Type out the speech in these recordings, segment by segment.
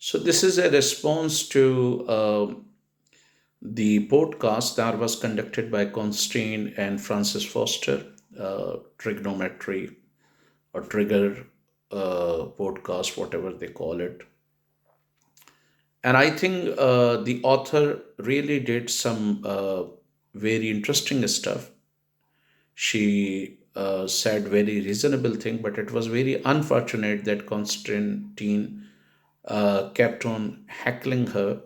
So, this is a response to the podcast that was conducted by Konstantine and Francisfoster, trigonometry or trigger podcast, whatever they call it. And I think the author really did some very interesting stuff. She said very reasonable thing, but it was very unfortunate that Constantine kept on heckling her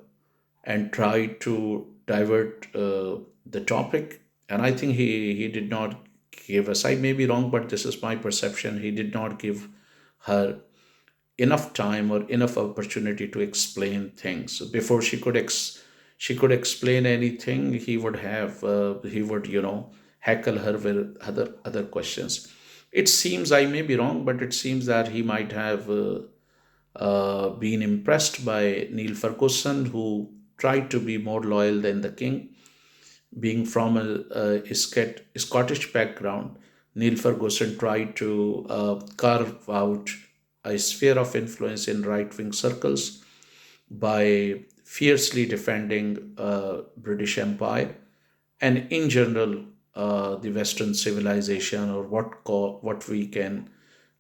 and tried to divert the topic. And I think he did not give us, I may be wrong, but this is my perception. He did not give her enough time or enough opportunity to explain things. So before she could explain anything, he would heckle her with other questions. It seems, I may be wrong, but it seems that he might have been impressed by Neil Ferguson, who tried to be more loyal than the king. Being from a Scottish background, Neil Ferguson tried to carve out a sphere of influence in right wing circles by fiercely defending British Empire and, in general, the Western civilization, or what we can,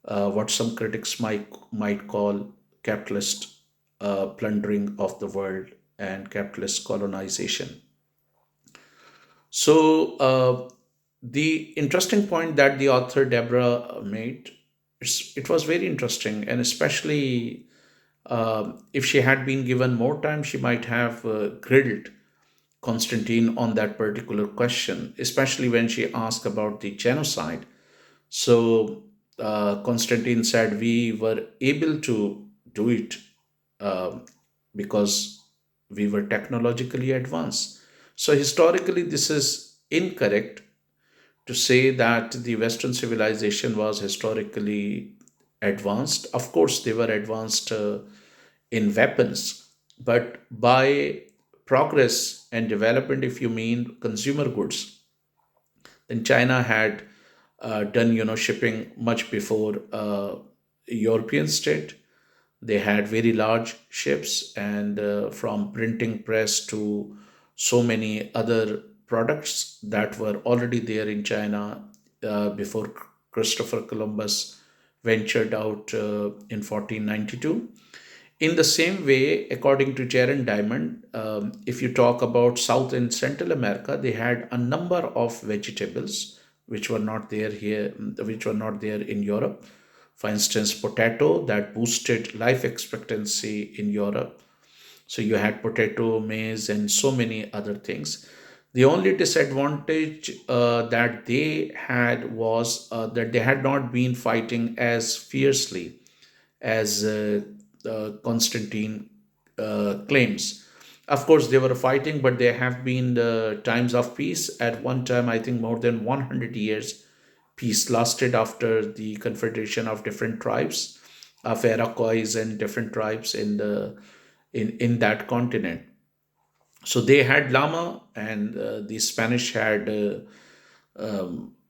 what some critics might call capitalist plundering of the world and capitalist colonization. So, the interesting point that the author Deborah made, it was very interesting, and especially if she had been given more time, she might have grilled Konstantin on that particular question, especially when she asked about the genocide. So, Konstantin said we were able to do it uh, because we were technologically advanced. So, historically, this is incorrect to say that the Western civilization was historically advanced. Of course, they were advanced in weapons, but by progress and development, if you mean consumer goods, then China had done, shipping much before European state. They had very large ships, and from printing press to so many other products that were already there in China before Christopher Columbus ventured out in 1492. In the same way, according to Jaron Diamond, if you talk about South and Central America, they had a number of vegetables which were not there here, which were not there in Europe. For instance, potato that boosted life expectancy in Europe. So you had potato, maize, and so many other things. The only disadvantage that they had was that they had not been fighting as fiercely as Constantine claims. Of course, they were fighting, but there have been times of peace. At one time, I think more than 100 years, peace lasted after the confederation of different tribes, of Iroquois and different tribes in that continent. So they had llama, and the Spanish had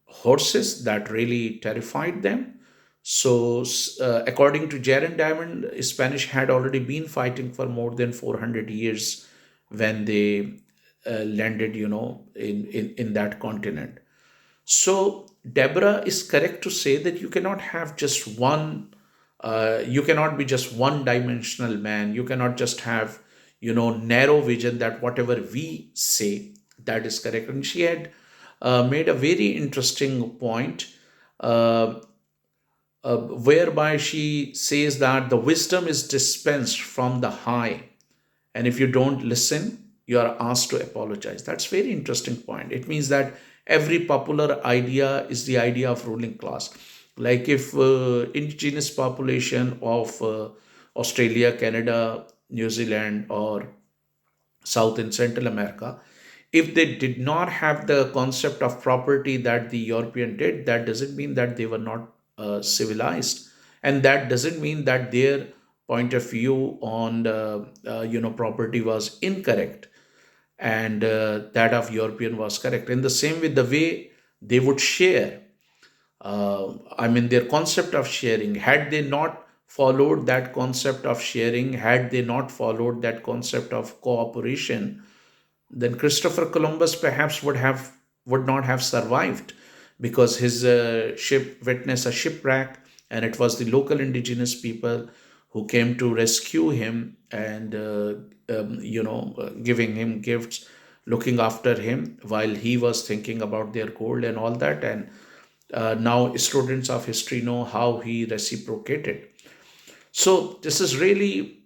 horses that really terrified them. So, according to Jaron Diamond, Spanish had already been fighting for more than 400 years when they landed, in that continent. So, Deborah is correct to say that you cannot have just one, you cannot be just one dimensional man. You cannot just have, narrow vision that whatever we say, that is correct. And she had made a very interesting point, uh, whereby she says that the wisdom is dispensed from the high, and if you don't listen, you are asked to apologize. That's very interesting point. It means that every popular idea is the idea of ruling class. Like if indigenous population of Australia, Canada, New Zealand, or South and Central America, if they did not have the concept of property that the European did, that doesn't mean that they were not civilized, and that doesn't mean that their point of view on property was incorrect, and that of European was correct. In the same way, the way they would share, I mean, their concept of sharing, had they not followed that concept of sharing, had they not followed that concept of cooperation, then Christopher Columbus perhaps would not have survived, because his ship witnessed a shipwreck, and it was the local indigenous people who came to rescue him, and giving him gifts, looking after him while he was thinking about their gold and all that. And now students of history know how he reciprocated. So this is really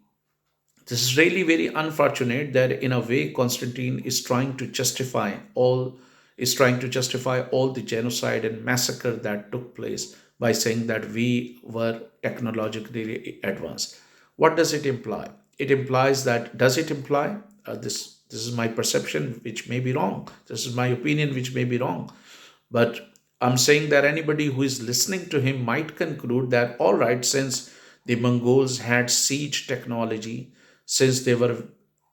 very unfortunate that in a way Constantine is trying to justify all the genocide and massacre that took place by saying that we were technologically advanced. What does it imply? It implies that does it imply this is my perception, which may be wrong. This is my opinion, which may be wrong. But I'm saying that anybody who is listening to him might conclude that, all right, since the Mongols had siege technology, since they were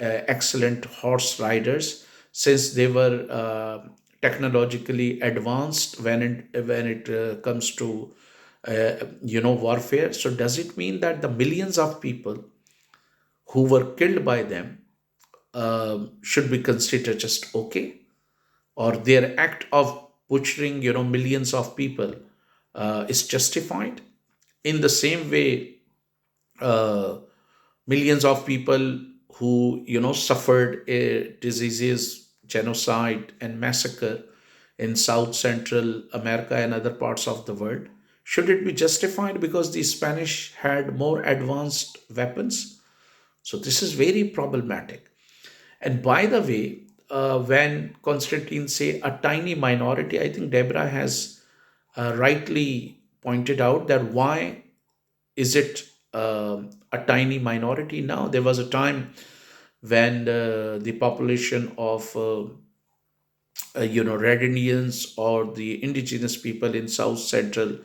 excellent horse riders, since they were technologically advanced when it comes to warfare. So does it mean that the millions of people who were killed by them should be considered just okay? Or their act of butchering millions of people is justified? In the same way, uh, millions of people who suffered diseases, genocide and massacre in South Central America and other parts of the world, should it be justified because the Spanish had more advanced weapons? So this is very problematic. And by the way, when Constantine say a tiny minority, I think Deborah has rightly pointed out that why is it a tiny minority now? There was a time when the population of red Indians or the indigenous people in South Central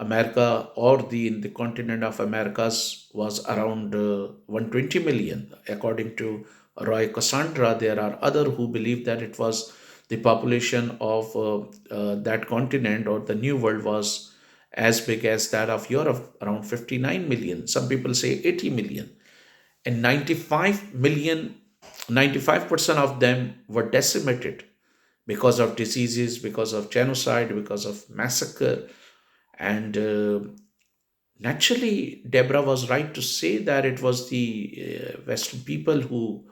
America or the in the continent of Americas was around 120 million. According to Roy Cassandra, there are other who believe that it was the population of that continent or the New World was as big as that of Europe, around 59 million. Some people say 80 million. And 95% of them were decimated because of diseases, because of genocide, because of massacre. And naturally, Deborah was right to say that it was the Western people who,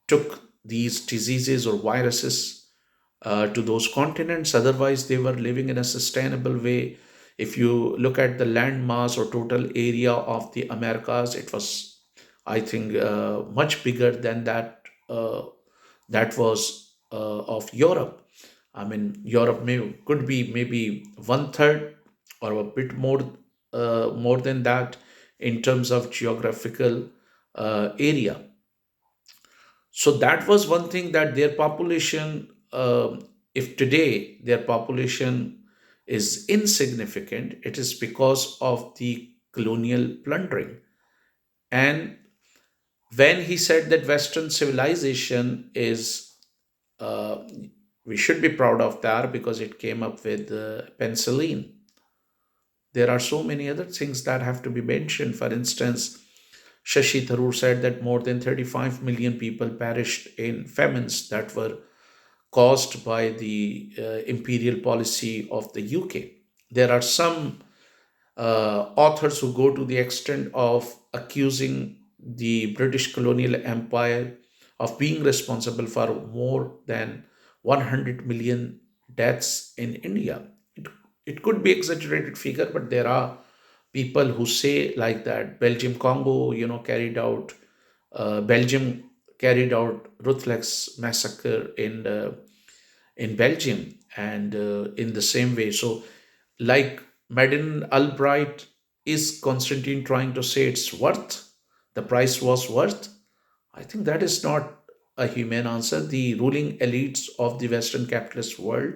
took these diseases or viruses to those continents. Otherwise, they were living in a sustainable way. If you look at the land mass or total area of the Americas, it was, I think, much bigger than that was of Europe. I mean, Europe could be maybe one third or a bit more than that in terms of geographical area. So that was one thing, that their population, if today their population is insignificant, it is because of the colonial plundering. And when he said that Western civilization is, uh, we should be proud of that because it came up with penicillin. There are so many other things that have to be mentioned. For instance, Shashi Tharoor said that more than 35 million people perished in famines that were caused by the imperial policy of the UK. There are some authors who go to the extent of accusing the British colonial empire of being responsible for more than 100 million deaths in India. It could be exaggerated figure, but there are people who say like that. Belgium carried out ruthless massacre in Belgium, and in the same way. So, like Madeleine Albright, is Constantine trying to say it's worth? The price was worth? I think that is not a humane answer. The ruling elites of the Western capitalist world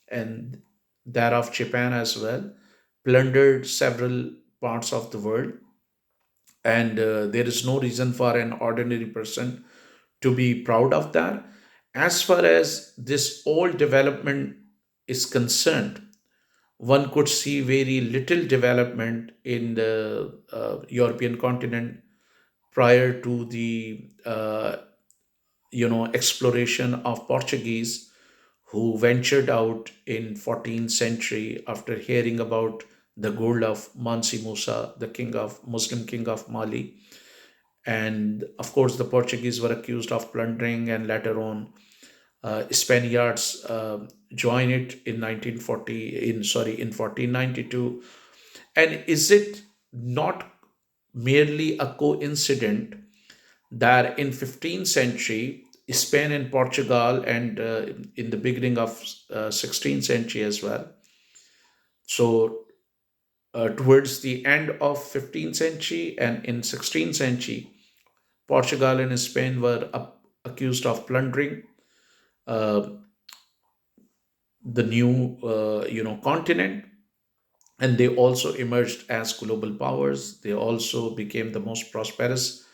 and that of Japan as well plundered several parts of the world, and there is no reason for an ordinary person to be proud of that. As far as this old development is concerned, one could see very little development in the European continent prior to the exploration of Portuguese, who ventured out in 14th century after hearing about the gold of Mansi Musa, the king of Muslim king of Mali. And of course, the Portuguese were accused of plundering, and later on, Spaniards joined it in 1940, in 1492. And is it not merely a coincidence that in 15th century, Spain and Portugal, and in the beginning of 16th century as well, so towards the end of 15th century and in 16th century, Portugal and Spain were accused of plundering uh, the new continent, and they also emerged as global powers. They also became the most prosperous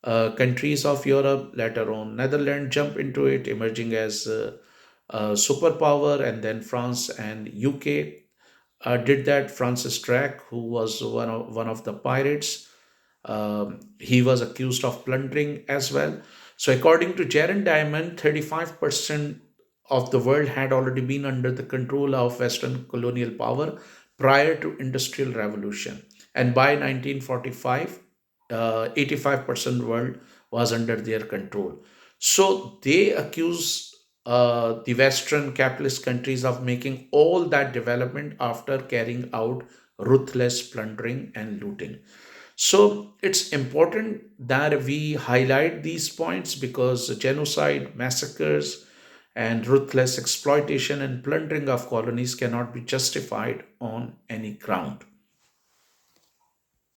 countries of Europe. Later on, Netherlands jumped into it, emerging as a superpower, and then France and UK did that. Francis Drake, who was one of the pirates, he was accused of plundering as well. So, according to Jaron Diamond, 35% of the world had already been under the control of Western colonial power prior to Industrial Revolution, and by 1945, 85% world was under their control. So they accuse the Western capitalist countries of making all that development after carrying out ruthless plundering and looting. So it's important that we highlight these points because genocide, massacres, and ruthless exploitation and plundering of colonies cannot be justified on any ground.